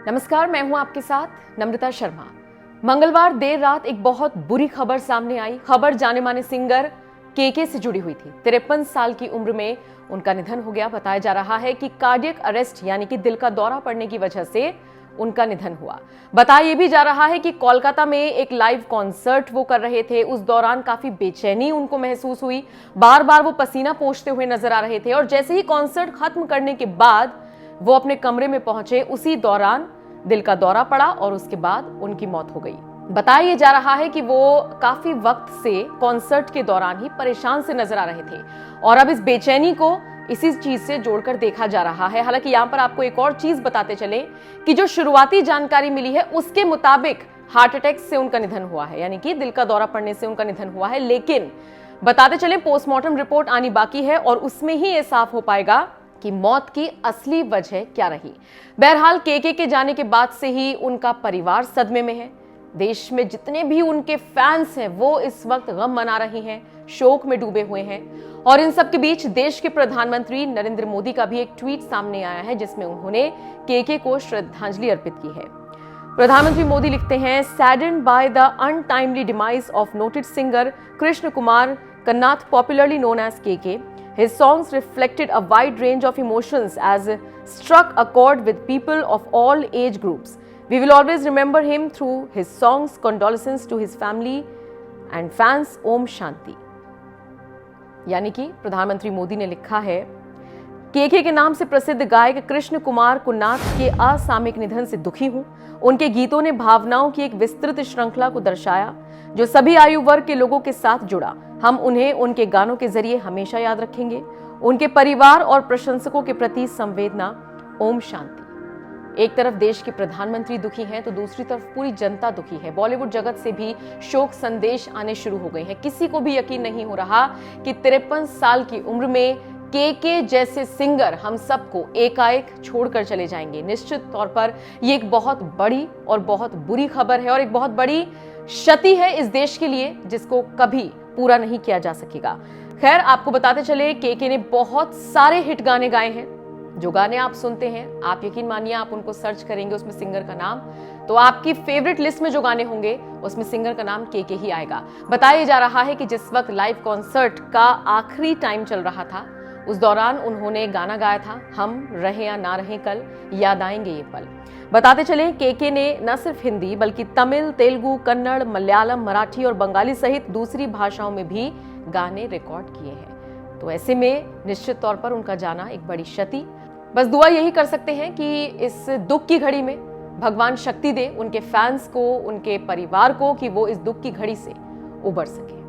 नमस्कार, मैं हूं आपके साथ नम्रता शर्मा। मंगलवार देर रात एक बहुत बुरी खबर सामने आई। खबर जाने माने सिंगर केके से जुड़ी हुई थी। 53 साल की उम्र में उनका निधन हो गया। बताया जा रहा है कि कार्डियक अरेस्ट यानी कि दिल का दौरा पड़ने की वजह से उनका निधन हुआ। बताया यह भी जा रहा है कि कोलकाता में एक लाइव कॉन्सर्ट वो कर रहे थे। उस दौरान काफी बेचैनी उनको महसूस हुई। बार बार वो पसीना पोंछते हुए नजर आ रहे थे और जैसे ही कॉन्सर्ट खत्म करने के बाद वो अपने कमरे में पहुंचे, उसी दौरान दिल का दौरा पड़ा और उसके बाद उनकी मौत हो गई। बताया जा रहा है कि वो काफी वक्त से कॉन्सर्ट के दौरान ही परेशान से नजर आ रहे थे और अब इस बेचैनी को इसी चीज से जोड़कर देखा जा रहा है। हालांकि यहां पर आपको एक और चीज बताते चले कि जो शुरुआती जानकारी मिली है उसके मुताबिक हार्ट अटैक से उनका निधन हुआ है, यानी कि दिल का दौरा पड़ने से उनका निधन हुआ है। लेकिन बताते चले पोस्टमार्टम रिपोर्ट आनी बाकी है और उसमें ही ये साफ हो पाएगा कि मौत की असली वजह क्या रही। बहरहाल केके के जाने के बाद से ही उनका परिवार सदमे में है। देश में जितने भी उनके फैंस हैं वो इस वक्त गम मना रहे हैं, शोक में डूबे हुए हैं। और इन सब के बीच देश के प्रधानमंत्री नरेंद्र मोदी का भी एक ट्वीट सामने आया है जिसमें उन्होंने केके को श्रद्धांजलि अर्पित की है। प्रधानमंत्री मोदी लिखते हैं, saddened by the untimely demise of noted singer Krishna Kumar Kunnath, popularly known as KK. His songs reflected a wide range of emotions as struck a chord with people of all age groups. We will always remember him through his songs. Condolences to his family and fans. Om Shanti. यानी कि प्रधानमंत्री मोदी ने लिखा है, केके के नाम से प्रसिद्ध गायक कृष्ण कुमार कुन्नाथ के असामयिक निधन से दुखी हूं। उनके गीतों ने भावनाओं की एक विस्तृत श्रृंखला को दर्शाया जो सभी आयु वर्ग के लोगों के साथ जुड़ा। हम उन्हें उनके गानों के जरिए हमेशा याद रखेंगे। उनके परिवार और प्रशंसकों के प्रति संवेदना। ओम शांति। एक तरफ देश के प्रधानमंत्री दुखी हैं तो दूसरी तरफ पूरी जनता दुखी है। बॉलीवुड जगत से भी शोक संदेश आने शुरू हो गए हैं। किसी को भी यकीन नहीं हो रहा कि 53 साल की उम्र में केके जैसे सिंगर हम सबको एकाएक छोड़कर चले जाएंगे। निश्चित तौर पर यह एक बहुत बड़ी और बहुत बुरी खबर है और एक बहुत बड़ी क्षति है इस देश के लिए जिसको कभी पूरा नहीं किया जा सकेगा। खैर, आपको बताते चले केके ने बहुत सारे हिट गाने गाए हैं। जो गाने आप सुनते हैं, आप यकीन मानिए आप उनको सर्च करेंगे उसमें सिंगर का नाम, तो आपकी फेवरेट लिस्ट में जो गाने होंगे उसमें सिंगर का नाम केके ही आएगा। बताया जा रहा है कि जिस वक्त लाइव कॉन्सर्ट का आखिरी टाइम चल रहा था उस दौरान उन्होंने गाना गाया था, हम रहे या ना रहे कल, याद आएंगे ये पल। बताते चले केके ने न सिर्फ हिंदी बल्कि तमिल, तेलुगु, कन्नड़, मलयालम, मराठी और बंगाली सहित दूसरी भाषाओं में भी गाने रिकॉर्ड किए हैं। तो ऐसे में निश्चित तौर पर उनका जाना एक बड़ी क्षति। बस दुआ यही कर सकते हैं कि इस दुख की घड़ी में भगवान शक्ति दे उनके फैंस को, उनके परिवार को, कि वो इस दुख की घड़ी से उबर सके।